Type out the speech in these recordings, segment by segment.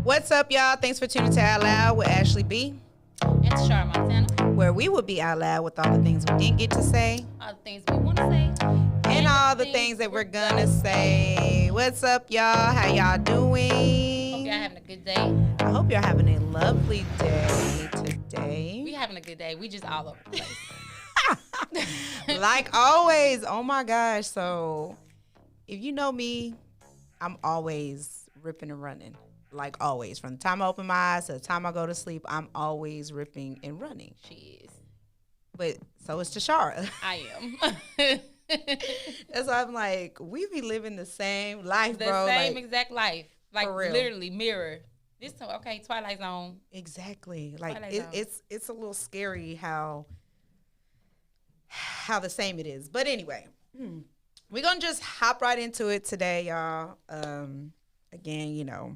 What's up, y'all? Thanks for tuning to Out Loud with Ashley B, And Tashara Montana. where we will be out loud with all the things we didn't get to say, All the things we want to say. and all the things that we're gonna say. What's up, y'all? How y'all doing? Hope y'all having a good day. I hope you're having a lovely day today. We having a good day. We just all over the place. Like always. Oh my gosh. So if you know me, I'm always ripping and running. Like always. From the time I open my eyes to the time I go to sleep, I'm always ripping and running. She is. But so is Tashara. I am. That's why I'm like, we be living the same life, bro. The same like, exact life. Like for real. literally mirror. This okay, Twilight Zone. Exactly. Like Twilight Zone. it's a little scary how the same it is. But anyway, we're gonna just hop right into it today, y'all. Again, you know.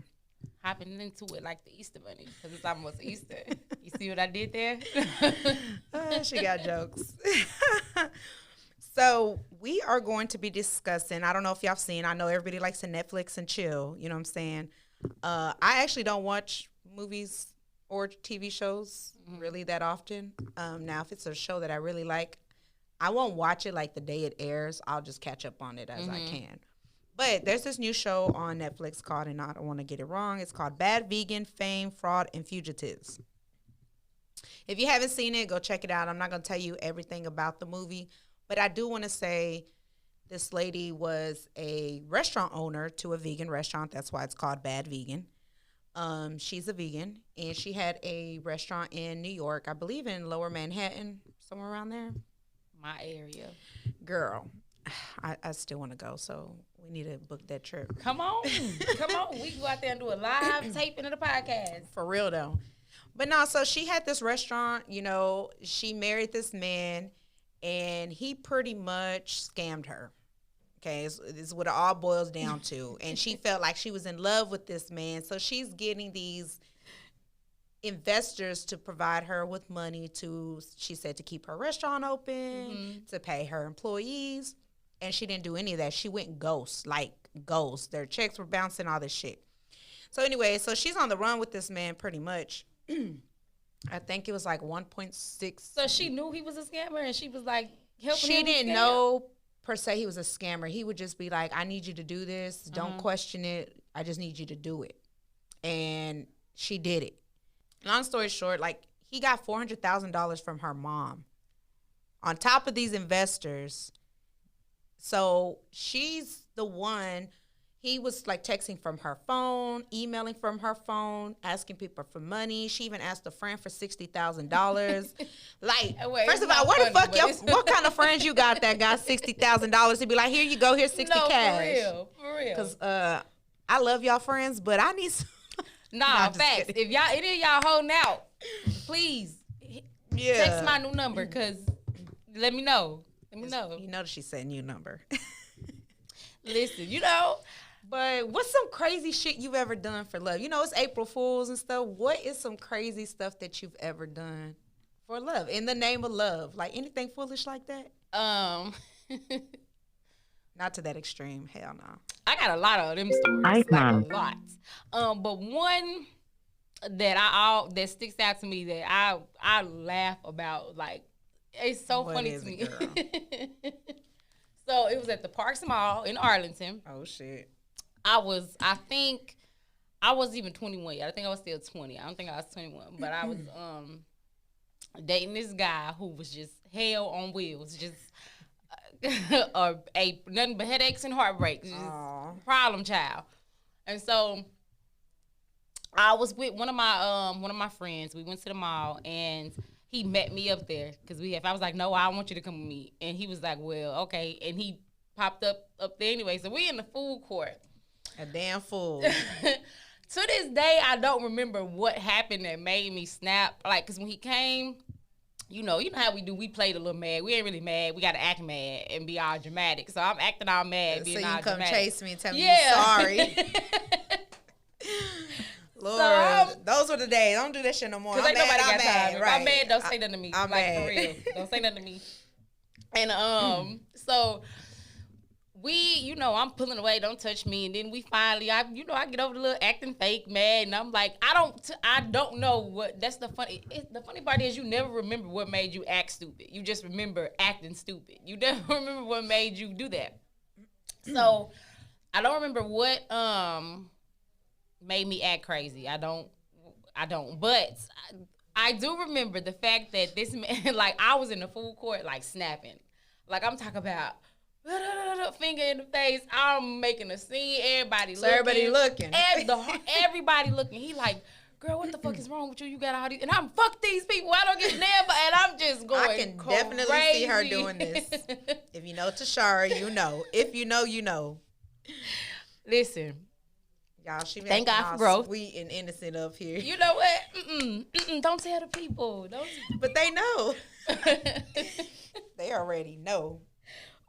Hopping into it like the Easter Bunny because it's almost Easter. You see what I did there? She got jokes. So we are going to be discussing, I don't know if y'all seen, I know everybody likes to Netflix and chill, you know what I'm saying? I actually don't watch movies or TV shows really that often. Now, if it's a show that I really like, I won't watch it like the day it airs. I'll just catch up on it as I can. But there's this new show on Netflix called, and I don't want to get it wrong, it's called Bad Vegan, Fame, Fraud, and Fugitives. If you haven't seen it, go check it out. I'm not going to tell you everything about the movie, but I do want to say this lady was a restaurant owner to a vegan restaurant. That's why it's called Bad Vegan. She's a vegan, and she had a restaurant in New York, I believe in Lower Manhattan, somewhere around there. My area. Girl, I still want to go, so we need to book that trip. Come on. Come on. We go out there and do a live taping of the podcast. For real, though. But no, so she had this restaurant, you know, she married this man, and he pretty much scammed her. Okay, this is what it all boils down to. And she felt like she was in love with this man, so she's getting these investors to provide her with money to, she said, to keep her restaurant open, to pay her employees. And she didn't do any of that. She went ghost, like ghost. Their checks were bouncing, all this shit. So anyway, so she's on the run with this man pretty much. I think it was like 1.6. So she knew he was a scammer and she was like helping him. She didn't know per se he was a scammer. He would just be like, I need you to do this. Don't question it. I just need you to do it. And she did it. Long story short, like he got $400,000 from her mom on top of these investors. So she's the one, he was like texting from her phone, emailing from her phone, asking people for money. She even asked a friend for $60,000. Like, Wait, first of all, what kind of friends you got that got $60,000 to be like, here you go, here's 60 cash. For real. Because I love y'all friends, but I need some. Nah, facts. If y'all, any of y'all holding out, please text my new number because let me know. Let me know. You know that she said new number. Listen, you know. But what's some crazy shit you've ever done for love? You know, it's April Fools and stuff. What is some crazy stuff that you've ever done for love, in the name of love? Like anything foolish like that? Not to that extreme. Hell no. I got a lot of them stories. Like a lot. But one that that sticks out to me that I laugh about, like, it's so funny to me. So it was at the Parks Mall in Arlington. Oh shit. I think I wasn't even 21 yet. I think I was still 20. I don't think I was 21. But I was dating this guy who was just hell on wheels. Just nothing but headaches and heartbreaks. Just problem child. And so I was with one of my friends. We went to the mall and he met me up there because I was like, no, I want you to come with me. And he was like, well, okay. And he popped up there anyway. So we in the food court. A damn fool. To this day, I don't remember what happened that made me snap. Like, because when he came, you know how we do. We played a little mad. We ain't really mad. We got to act mad and be all dramatic. So I'm acting all mad, being all dramatic. So you come chase me and tell me you're sorry. Lord, those were the days. Don't do that shit no more. Because ain't nobody got time. Right. I'm mad, don't say nothing to me. I'm like, mad. For real. Don't say nothing to me. And so I'm pulling away, don't touch me. And then we finally, I get over the little acting fake mad. And I'm like, I don't know what, that's the funny part is you never remember what made you act stupid. You just remember acting stupid. You never remember what made you do that. So I don't remember what made me act crazy. I don't. But I do remember the fact that this man, like, I was in the food court, like, snapping. Like, I'm talking about finger in the face. I'm making a scene. Everybody looking. Everybody looking. He like, girl, what the fuck is wrong with you? You got all these, and I'm fuck these people. I don't get named, and I'm just going. I can crazy. Definitely see her doing this. If you know Tashara, you know. If you know, you know. Listen, y'all, she thank God for growth. Sweet and innocent up here. You know what? Don't tell the people. But they know. They already know.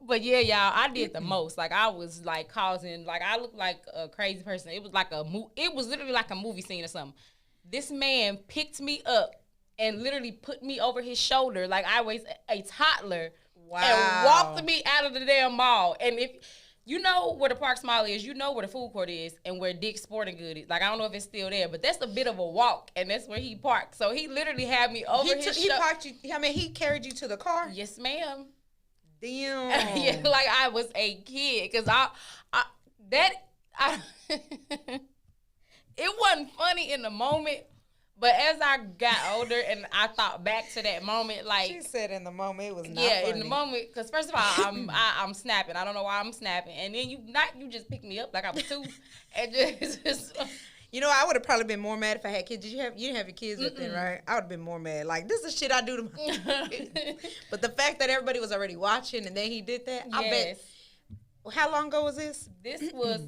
But yeah, y'all, I did the most. Like, I was like causing, like, I looked like a crazy person. It was like it was literally like a movie scene or something. This man picked me up and literally put me over his shoulder like I was a toddler. Wow. And walked me out of the damn mall. And if you know where the Parks Mall is, you know where the food court is and where Dick's Sporting Goods is. Like, I don't know if it's still there, but that's a bit of a walk, and that's where he parked. So he literally had me over his shoulder. He parked you. I mean, he carried you to the car? Yes, ma'am. Damn. Yeah, like I was a kid, because it wasn't funny in the moment, but as I got older and I thought back to that moment, like she said, in the moment it was not funny. In the moment, because first of all, I'm snapping. I don't know why I'm snapping, and then you just pick me up like I was two, and just. You know, I would have probably been more mad if I had kids. You didn't have your kids with then, right? I would have been more mad. Like, this is shit I do to my kids. But the fact that everybody was already watching and then he did that, yes. I bet. Well, how long ago was this? This was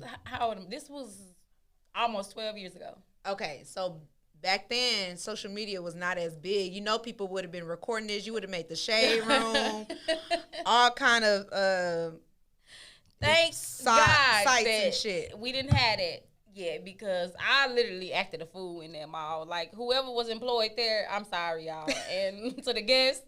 almost 12 years ago. Okay, so back then, social media was not as big. You know, people would have been recording this. You would have made the shade room, all kind of thanks God sites and shit. We didn't have it. Yeah, because I literally acted a fool in that mall. Like, whoever was employed there, I'm sorry, y'all. And to the guests,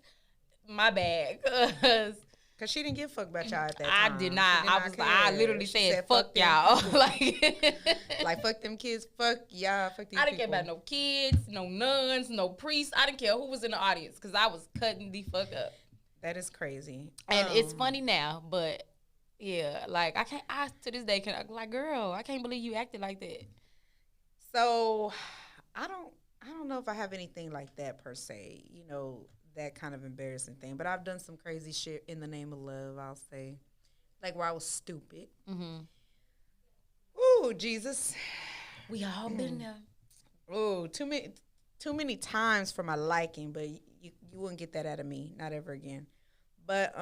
my bad. Because she didn't give a fuck about y'all at that time. I did not. I literally said fuck y'all. Like, fuck them kids, fuck y'all, fuck these I didn't people. care about no kids, no nuns, no priests. I didn't care who was in the audience, because I was cutting the fuck up. That is crazy. And it's funny now, but... yeah, like I to this day like, girl, I can't believe you acted like that. So, I don't know if I have anything like that per se. You know, that kind of embarrassing thing. But I've done some crazy shit in the name of love. I'll say, like where I was stupid. Mm-hmm. Ooh, Jesus, we all been there. Ooh, too many times for my liking. But you wouldn't get that out of me, not ever again. But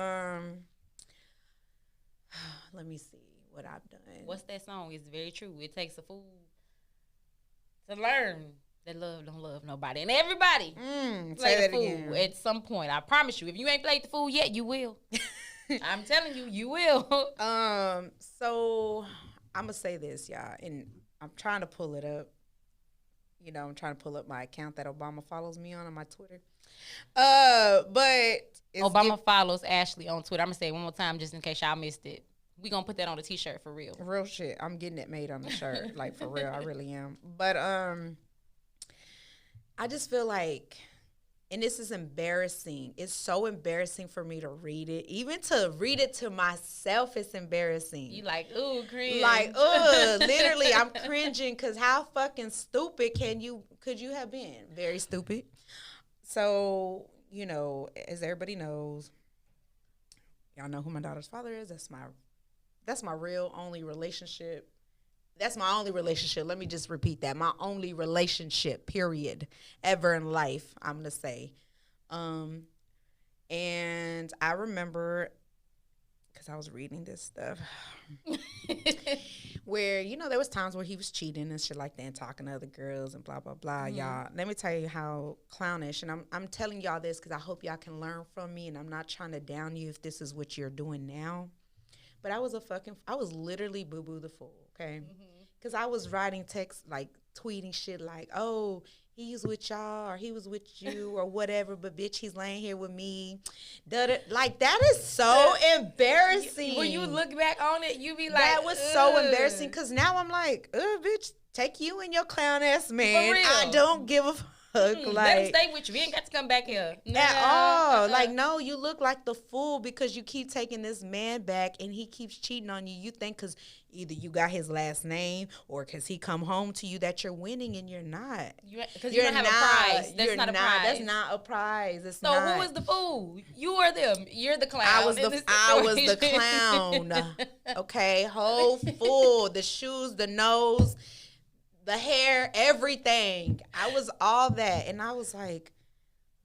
let me see what I've done. What's that song? It's very true. It takes a fool to learn that love don't love nobody. And everybody play the fool again. At some point. I promise you. If you ain't played the fool yet, you will. I'm telling you, you will. So I'm going to say this, y'all. And I'm trying to pull it up. You know, I'm trying to pull up my account that Obama follows me on my Twitter. But Obama follows Ashley on Twitter. I'm gonna say it one more time just in case y'all missed it. We gonna put that on the t-shirt for real. Real shit. I'm getting it made on the shirt, like for real. I really am. But I just feel like, and this is embarrassing. It's so embarrassing for me to read it. Even to read it to myself, it's embarrassing. You like, ooh, cringe. Like, literally, I'm cringing because how fucking stupid could you have been? Very stupid. So, you know, as everybody knows, y'all know who my daughter's father is. That's my real only relationship. That's my only relationship. Let me just repeat that. My only relationship, period, ever in life, I'm going to say. And I remember, because I was reading this stuff, where, you know, there was times where he was cheating and shit like that and talking to other girls and blah, blah, blah, y'all. Let me tell you how clownish, and I'm telling y'all this because I hope y'all can learn from me, and I'm not trying to down you if this is what you're doing now. But I was literally Boo Boo the Fool, okay? Because I was writing texts, like tweeting shit like, oh, he's with y'all or he was with you or whatever, but bitch, he's laying here with me. Like, that is so embarrassing. When you look back on it, you be like, that was so embarrassing, because now I'm like, bitch, take you and your clown ass man. I don't give a fuck. Like, let him stay with you. He ain't got to come back here. At all. Like, no, you look like the fool because you keep taking this man back and he keeps cheating on you. You think because either you got his last name or because he come home to you that you're winning, and you're not. Because you don't have a prize. That's not a prize. That's not a prize. It's so not. Who was the fool? You or them? You're the clown. I was the clown. Okay, whole fool. The shoes, the nose, the hair, everything. I was all that. And I was like,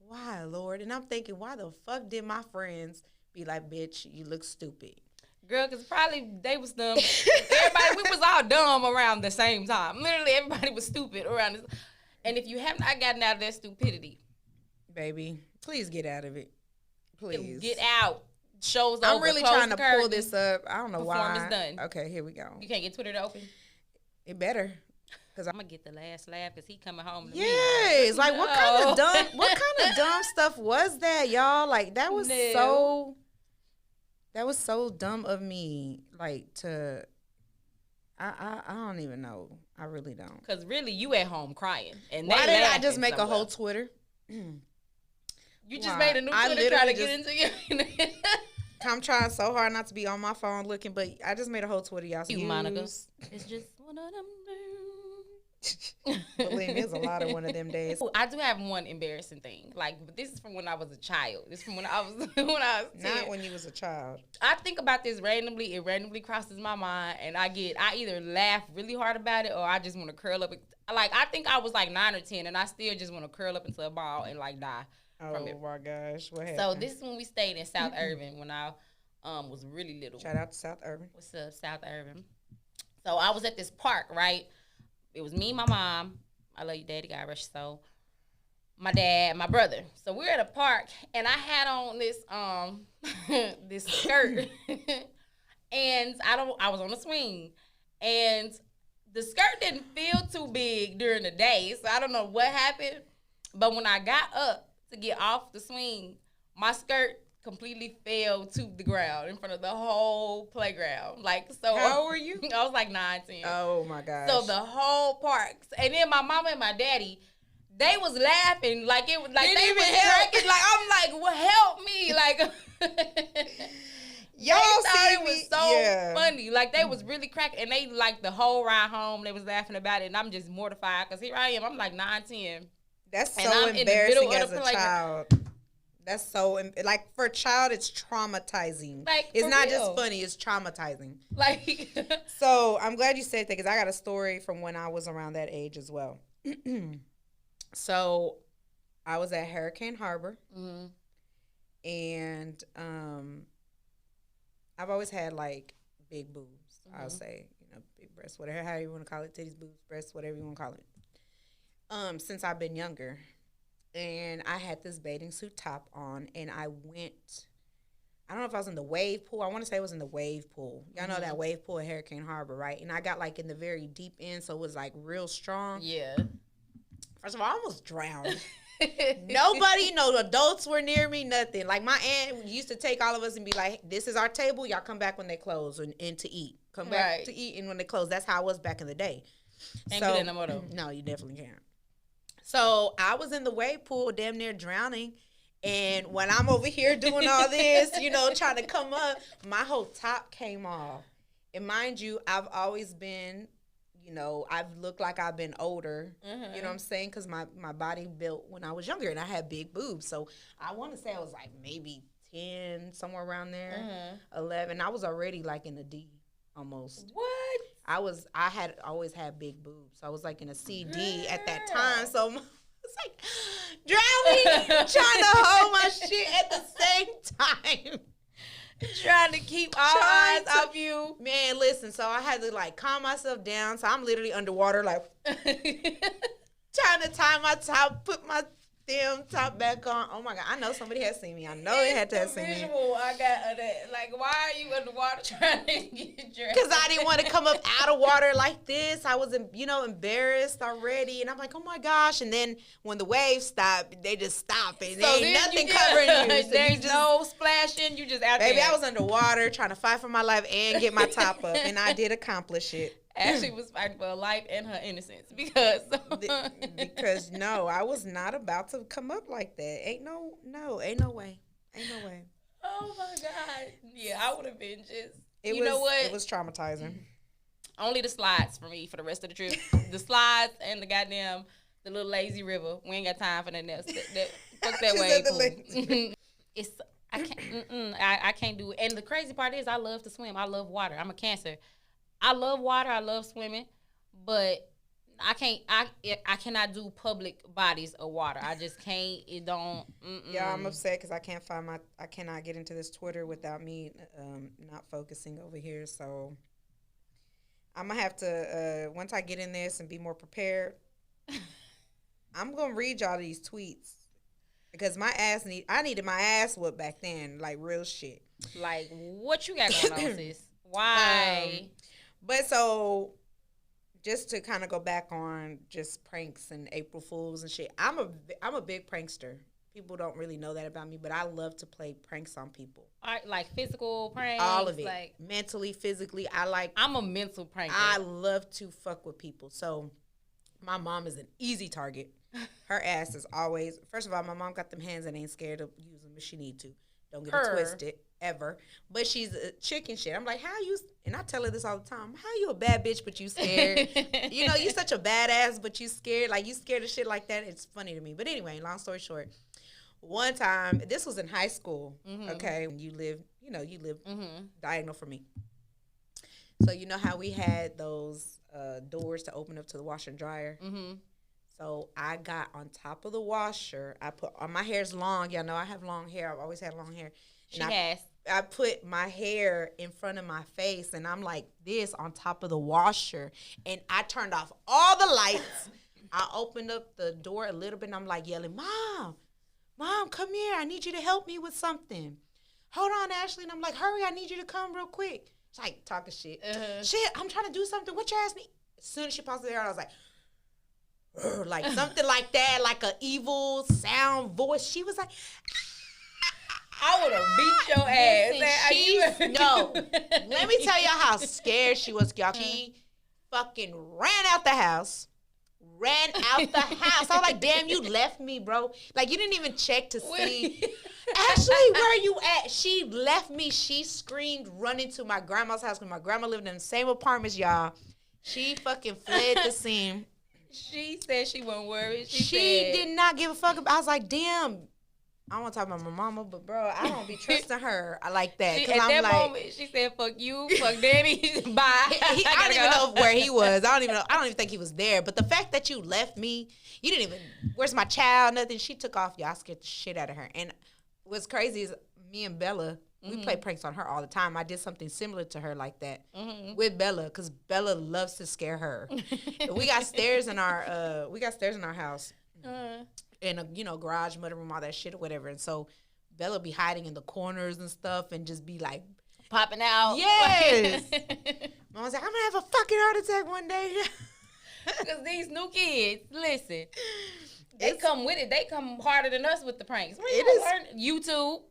why, Lord? And I'm thinking, why the fuck did my friends be like, bitch, you look stupid? Girl, because probably they was dumb. Everybody, we was all dumb around the same time. Literally, everybody was stupid around this. And if you have not gotten out of that stupidity, baby, please get out of it. Please. Get out. Show's over. I'm really trying to pull this up. I don't know why. Performance done. Okay, here we go. You can't get Twitter to open? It better. Cause I'm gonna get the last laugh because he coming home to me. Yes, like what kind of dumb stuff was that, y'all? Like that was so dumb of me. Like I don't even know. I really don't. Cause really, you at home crying, and why did I just make a whole Twitter? You just made a new Twitter trying to get into you. I'm trying so hard not to be on my phone looking, but I just made a whole Twitter, y'all. You, Monica. It's just one of them. Believe me, there's a lot of one of them days. I do have one embarrassing thing. Like, but this is from when I was a child. This is from when I was 10. Not when you was a child. I think about this randomly. It randomly crosses my mind, and I either laugh really hard about it or I just want to curl up. Like, I think I was like 9 or 10, and I still just want to curl up into a ball and like die from it. Oh my gosh, what happened? So this is when we stayed in South Irving when I was really little. Shout out to South Irving. What's up, South Irving? So I was at this park, right? It was me, my mom. I love you, Daddy. God rest your soul. My dad, my brother. So we're at a park, and I had on this this skirt, and I was on a swing, and the skirt didn't feel too big during the day, so I don't know what happened. But when I got up to get off the swing, my skirt completely fell to the ground in front of the whole playground. Like, so how old were you? I was like 9, 10. Oh my gosh. So the whole park, and then my mama and my daddy, they was laughing like it was like didn't they was cracking. Like I'm like, well, help me, like. Y'all thought see it was me? so funny. Like they was really cracking, and they like the whole ride home. They was laughing about it, and I'm just mortified because here I am. I'm like 9, 10. That's so embarrassing as a child. That's so, like, for a child, it's traumatizing. Like, it's not just funny, it's traumatizing. Like, so I'm glad you said that because I got a story from when I was around that age as well. So I was at Hurricane Harbor, and I've always had, like, big boobs, I'll say. You know, big breasts, whatever, how you want to call it, titties, boobs, breasts, whatever you want to call it. Since I've been younger. And I had this bathing suit top on, and I went, I don't know if I was in the wave pool. I want to say it was in the wave pool. Y'all know that wave pool at Hurricane Harbor, right? And I got, like, in the very deep end, so it was, like, real strong. Yeah. First of all, I almost drowned. Nobody, no adults were near me, nothing. Like, my aunt used to take all of us and be like, this is our table. Y'all come back when they close and to eat. Come back to eat and when they close. That's how I was back in the day. Can't get in no more, though. No, you definitely can't. So I was in the wave pool, damn near drowning. And when I'm over here doing all this, you know, trying to come up, my whole top came off. And mind you, I've always been, you know, I've looked like I've been older, you know what I'm saying? Because my body built when I was younger and I had big boobs. So I want to say I was like maybe 10, somewhere around there, 11. I was already like in a D almost. What? I had always had big boobs. So I was like in a CD at that time. So I was like drowning, trying to hold my shit at the same time. Trying to keep all eyes off you. Man, listen, so I had to like calm myself down. So I'm literally underwater, like trying to tie my top, put my damn top back on. Oh my god, I know somebody had seen me. I know they had to have seen me. Visual I got of that. Like, why are you in the water trying to get dressed? Because I didn't want to come up out of water like this. I was, embarrassed already, and I'm like, oh my gosh. And then when the waves stop, they just stop, and So there ain't nothing covering you. So there's no splashing. You just out there. Baby, I was underwater trying to fight for my life and get my top up, and I did accomplish it. Ashley was fighting for her life and her innocence because no, I was not about to come up like that. Ain't no way. Oh my god. Yeah, I would have been just. Know what? It was traumatizing. Only the slides for me for the rest of the trip. The slides and the little lazy river. We ain't got time for nothing else. Fuck that wave. I can't do it. And the crazy part is I love to swim. I love water. I'm a Cancer. I love water. I love swimming, but I cannot do public bodies of water. I just can't. It don't. Yeah, I'm upset because I cannot get into this Twitter without me not focusing over here. So I'm gonna have to once I get in this and be more prepared. I'm gonna read y'all these tweets because I needed my ass whooped back then, like real shit. Like what you got going on, sis? Why? But so, just to kind of go back on just pranks and April Fools and shit, I'm a big prankster. People don't really know that about me, but I love to play pranks on people. Like physical pranks? All of it. Like mentally, physically. I'm a mental pranker. I love to fuck with people. So, my mom is an easy target. Her ass is always, first of all, my mom got them hands and ain't scared to use them if she need to. Don't get it twisted. Ever, but she's a chicken shit. I'm like, and I tell her this all the time. How you a bad bitch, but you scared? You such a badass, but you scared. Like you scared of shit like that. It's funny to me. But anyway, long story short, one time, this was in high school. Mm-hmm. Okay, you live diagonal from me. So you know how we had those doors to open up to the washer and dryer. Mm-hmm. So I got on top of the washer. I put my hair's long. Y'all know I have long hair. I've always had long hair. I put my hair in front of my face, and I'm like this on top of the washer, and I turned off all the lights. I opened up the door a little bit, and I'm like yelling, Mom, come here. I need you to help me with something. Hold on, Ashley. And I'm like, hurry, I need you to come real quick. She's like, talking shit. Shit, I'm trying to do something. What you ask me? As soon as she paused there, I was like something like that, like an evil sound voice. She was like, I would have beat your ass. No. Let me tell y'all how scared she was, y'all. She fucking ran out the house. I was like, damn, you left me, bro. Like, you didn't even check to see. Ashley, where you at? She left me. She screamed, running to my grandma's house because my grandma lived in the same apartments, y'all. She fucking fled the scene. She said she wasn't worried. She did not give a fuck. I was like, damn. I don't want to talk about my mama, but bro, I don't be trusting her. I like that. At that moment, she said, "Fuck you, fuck daddy, bye." I don't even know where he was. I don't even think he was there. But the fact that you left me, you didn't even. Where's my child? Nothing. She took off. Y'all scared the shit out of her. And what's crazy is me and Bella. We play pranks on her all the time. I did something similar to her like that with Bella, because Bella loves to scare her. We got stairs in our house. In a garage, mudroom, all that shit or whatever. And so Bella be hiding in the corners and stuff and just be like popping out. Yes. Mom was like, I'm gonna have a fucking heart attack one day. Because these new kids, listen, they come with it. They come harder than us with the pranks. Where you learn? YouTube.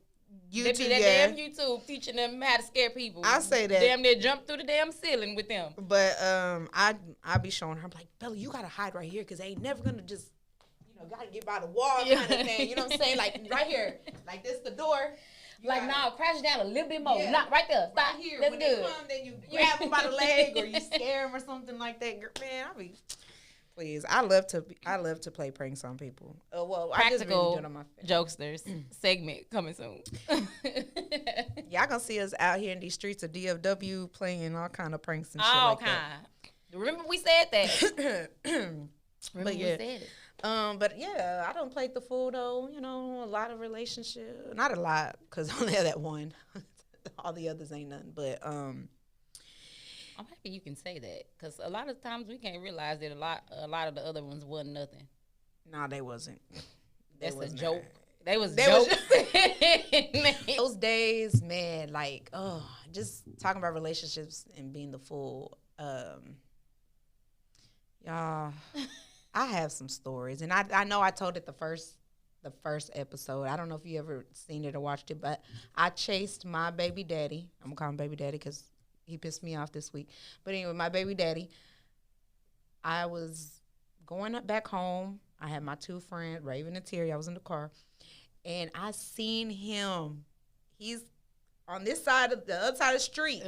They be that damn YouTube teaching them how to scare people. I say that. Damn near jump through the damn ceiling with them. But I be showing her. I'm like, Bella, you gotta hide right here because they ain't never gonna just gotta get by the wall kind of thing. You know what I'm saying? Like right here, like this the door. Like now, crash it down a little bit more. Yeah. Not right there. Stop. Right here. That's when good. They come, then you grab them by the leg or you scare them or something like that. Man, please. I love to play pranks on people. Well, Practical I just really do it on my jokesters segment coming soon. Y'all gonna see us out here in these streets of DFW playing all kind of pranks and shit all like kind. That. Remember we said that. But yeah. We said it. But yeah, I don't play the fool though. A lot of relationship, not a lot, cause I only have that one. All the others ain't nothing. But I'm happy you can say that, cause a lot of times we can't realize that a lot of the other ones wasn't nothing. No, they wasn't. That's a joke. They was those days, man. Like, oh, just talking about relationships and being the fool. Y'all, I have some stories, and I know I told it the first episode. I don't know if you ever seen it or watched it, but I chased my baby daddy. I'm gonna call him baby daddy because he pissed me off this week. But anyway, my baby daddy. I was going up back home. I had my two friends, Raven and Terry. I was in the car, and I seen him. He's on this side of the other side of the street,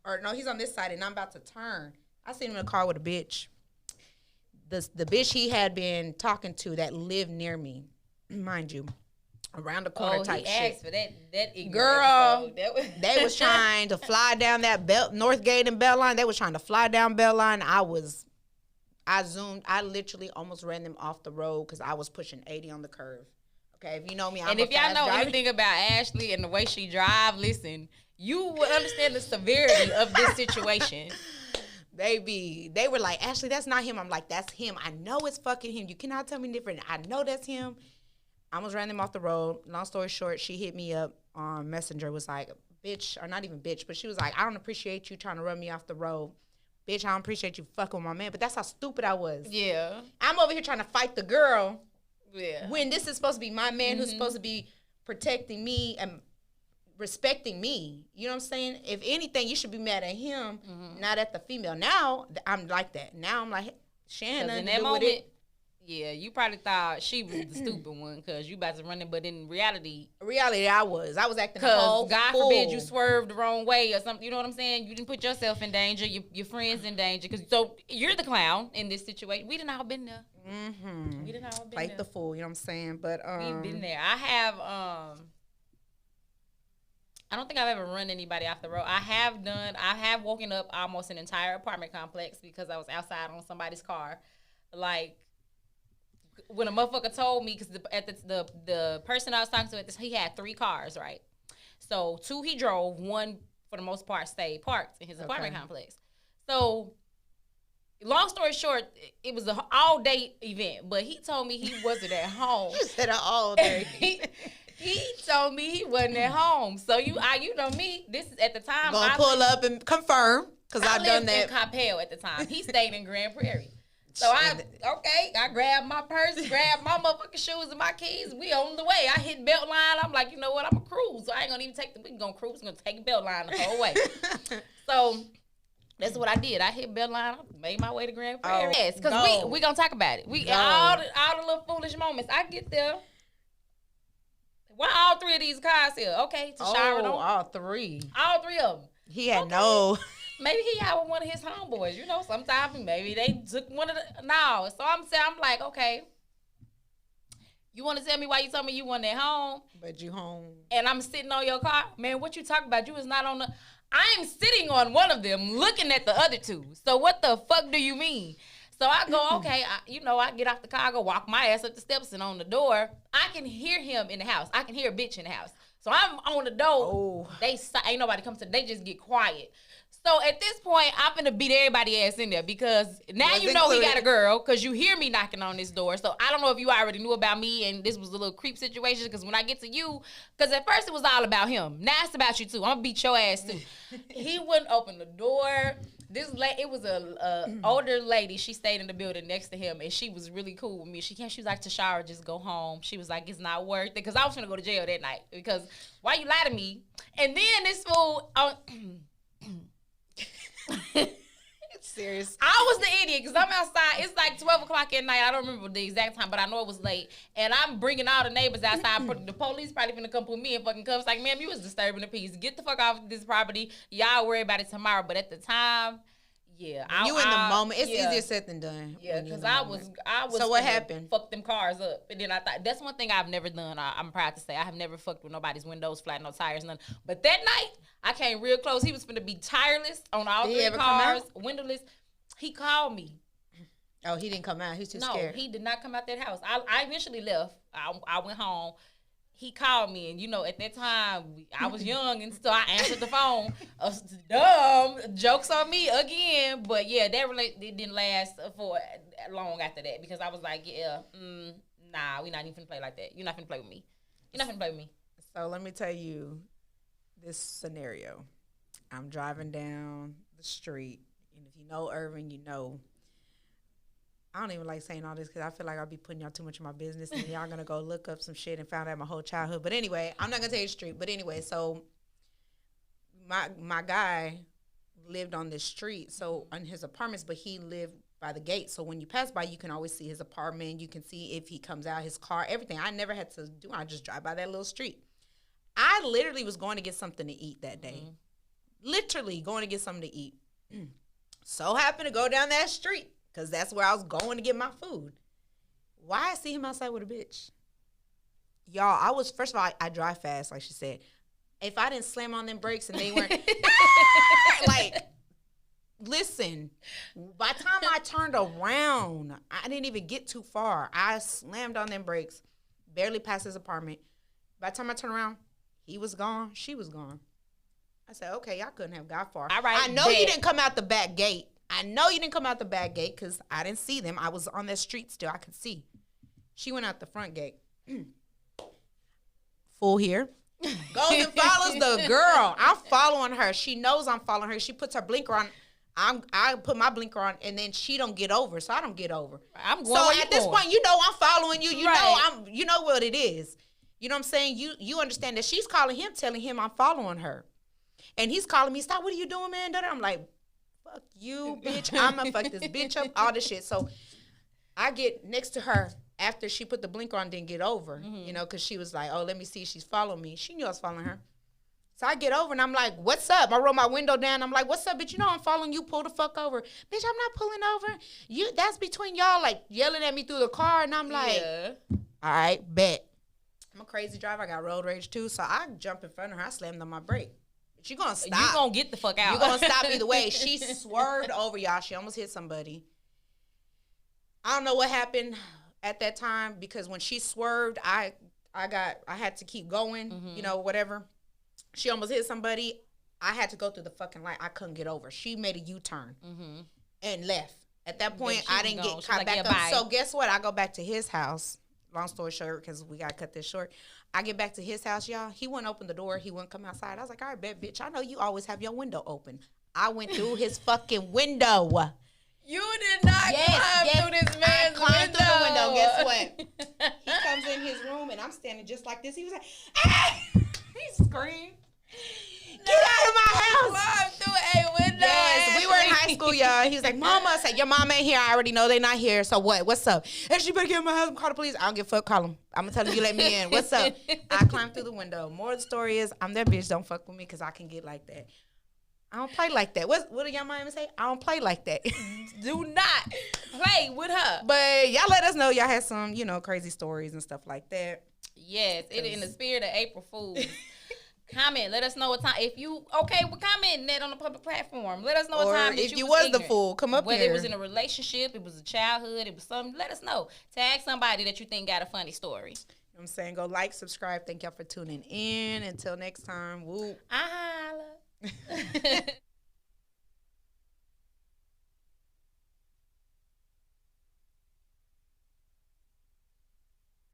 or no, he's on this side, and I'm about to turn. I seen him in the car with a bitch. The bitch he had been talking to that lived near me, mind you, around the corner type he shit. asked for that Girl, they was trying to fly down that North Gate and Beltline. They was trying to fly down Beltline. I literally almost ran them off the road because I was pushing 80 on the curve. Okay, if you know me, I'm and if y'all know anything about Ashley and the way she drive, listen, you would understand the severity of this situation. Baby, they were like, Ashley, that's not him. I'm like, that's him. I know it's fucking him. You cannot tell me different. I know that's him. I almost ran them off the road. Long story short, she hit me up on Messenger, was like, bitch, or not even bitch, but she was like, I don't appreciate you trying to run me off the road. Bitch, I don't appreciate you fucking with my man. But that's how stupid I was. Yeah. I'm over here trying to fight the girl. Yeah. When this is supposed to be my man who's supposed to be protecting me and respecting me. You know what I'm saying? If anything, you should be mad at him, not at the female. Now, I'm like that. Now, I'm like, Shannon, in that moment, yeah, you probably thought she was the stupid one because you about to run it, but in reality, I was acting a whole God fool. forbid you swerved the wrong way or something. You know what I'm saying? You didn't put yourself in danger, your friends in danger, so you're the clown in this situation. We didn't all been there. We didn't all been Fight there. the fool. You know what I'm saying? But we've been there. I don't think I've ever run anybody off the road. I have woken up almost an entire apartment complex because I was outside on somebody's car. Like, when a motherfucker told me, because the person I was talking to, he had 3 cars, right? So 2 he drove, 1 for the most part stayed parked in his apartment complex. So long story short, it was an all-day event, but he told me he wasn't at home. You said an all-day. He told me he wasn't at home. So you know me. This is at the time. Gonna pull up and confirm because I've done that. I lived in Coppell at the time. He stayed in Grand Prairie. So I grabbed my purse, grabbed my motherfucking shoes and my keys. We on the way. I hit Beltline. I'm like, you know what? I'm a cruise. So I ain't gonna even we gonna cruise. We're gonna take Beltline the whole way. So that's what I did. I hit Beltline. Made my way to Grand Prairie. Yes, because we gonna talk about it. All the little foolish moments. I get there. Why all 3 of these cars here? Okay, Tashara don't. All 3. All 3 of them. He had no. Maybe he had one of his homeboys. You know, sometimes maybe they took one of the. No. So I'm like, okay. You want to tell me why you told me you wasn't at home? But you home. And I'm sitting on your car? Man, what you talking about? You was not on the. I'm sitting on one of them looking at the other 2. So what the fuck do you mean? So I go, okay, I get off the car, I go walk my ass up the steps and on the door. I can hear him in the house. I can hear a bitch in the house. So I'm on the door. They ain't nobody come to. They just get quiet. So at this point, I'm finna beat everybody ass in there because now you know he got a girl because you hear me knocking on this door. So I don't know if you already knew about me and this was a little creep situation because when I get to you, because at first it was all about him. Now it's about you too. I'm gonna beat your ass too. He wouldn't open the door. It was a older lady. She stayed in the building next to him, and she was really cool with me. She was like, Tashara, just go home. She was like, it's not worth it, because I was gonna go to jail that night. Because why you lie to me? And then this fool, serious. I was the idiot because I'm outside. It's like 12 o'clock at night. I don't remember the exact time, but I know it was late. And I'm bringing all the neighbors outside. The police probably finna come put me in fucking cuffs. Like, ma'am, you was disturbing the peace. Get the fuck off this property. Y'all worry about it tomorrow. But at the time, yeah. You in the moment. It's easier said than done. Yeah, because I was. So what happened? Fuck them cars up. And then I thought, that's one thing I've never done. I'm proud to say. I have never fucked with nobody's windows flat, no tires, nothing. But that night, I came real close. He was finna be tireless on all 3 cars, windowless. He called me. Oh, he didn't come out. He's too scared. No, he did not come out that house. I eventually left. I went home. He called me, and at that time I was young, and so I answered the phone. Dumb jokes on me again, but yeah, it didn't last for long after that because I was like, yeah, Nah, we not even finna play like that. You're not finna play with me. You're not finna play with me. So let me tell you this scenario. I'm driving down the street, and if you know Irvin, you know. I don't even like saying all this because I feel like I'll be putting y'all too much in my business, and y'all gonna go look up some shit and find out my whole childhood. But anyway, I'm not gonna tell you the street. But anyway, so my guy lived on this street, so on his apartments, but he lived by the gate. So when you pass by, you can always see his apartment. You can see if he comes out, his car, everything. I never had to do. I just drive by that little street. I literally was going to get something to eat that day. Literally going to get something to eat. So happened to go down that street because that's where I was going to get my food. Why I see him outside with a bitch? Y'all, first of all, I drive fast, like she said. If I didn't slam on them brakes and they weren't, like, listen, by the time I turned around, I didn't even get too far. I slammed on them brakes, barely passed his apartment. By the time I turned around, he was gone, she was gone. I said, okay, y'all couldn't have got far. All right, I know you didn't come out the back gate. I know you didn't come out the back gate because I didn't see them. I was on that street still. I could see. She went out the front gate. Fool here. Goes and follows the girl. I'm following her. She knows I'm following her. She puts her blinker on. I put my blinker on, and then she don't get over, so I don't get over. I'm going. So at this point, you know I'm following you. You right. know you know what it is. You know what I'm saying? You understand that she's calling him, telling him I'm following her, and he's calling me. Stop! What are you doing, man? I'm like, fuck you, bitch. I'm gonna fuck this bitch up. All this shit. So I get next to her. After she put the blinker on, didn't get over, you know, because she was like, oh, let me see. She's following me. She knew I was following her. So I get over, and I'm like, what's up? I roll my window down. I'm like, what's up, bitch? You know I'm following you. Pull the fuck over. Bitch, I'm not pulling over. That's between y'all, like, yelling at me through the car. And I'm like, all right, bet. I'm a crazy driver. I got road rage, too. So I jump in front of her. I slammed on my brake. But you going to stop. You going to get the fuck out. You going to stop either way. She swerved over, y'all. She almost hit somebody. I don't know what happened at that time, because when she swerved, I had to keep going, you know, whatever. She almost hit somebody. I had to go through the fucking light. I couldn't get over. She made a U-turn and left. At that point, I didn't get caught back up. So guess what? I go back to his house. Long story short, because we got to cut this short. I get back to his house, y'all. He wouldn't open the door. He wouldn't come outside. I was like, all right, bet, bitch. I know you always have your window open. I went through his fucking window. You did not climb through this man's window. I climbed through the window. Guess what? He comes in his room, and I'm standing just like this. He was like, ah! He screamed. Get out of my house. Climb through a window. Yes, we were in high school, y'all. He was like, Mama. I said, your mom ain't here. I already know they not here. So what? What's up? And she better get in my house. Call the police. I don't give a fuck. Call them. I'm going to tell them you let me in. What's up? I climbed through the window. More of the story is, I'm that bitch. Don't fuck with me because I can get like that. I don't play like that. What do y'all mind say? I don't play like that. Do not play with her. But y'all let us know y'all had some, you know, crazy stories and stuff like that. Yes, it in the spirit of April Fool's. Comment. Let us know what time. If you okay with commenting that on the public platform, let us know what time. If you was ignorant. The fool, come up Whether here. Whether it was in a relationship, it was a childhood, it was something. Let us know. Tag somebody that you think got a funny story. You know what I'm saying? Go like, subscribe. Thank y'all for tuning in. Until next time. Woo. I holla.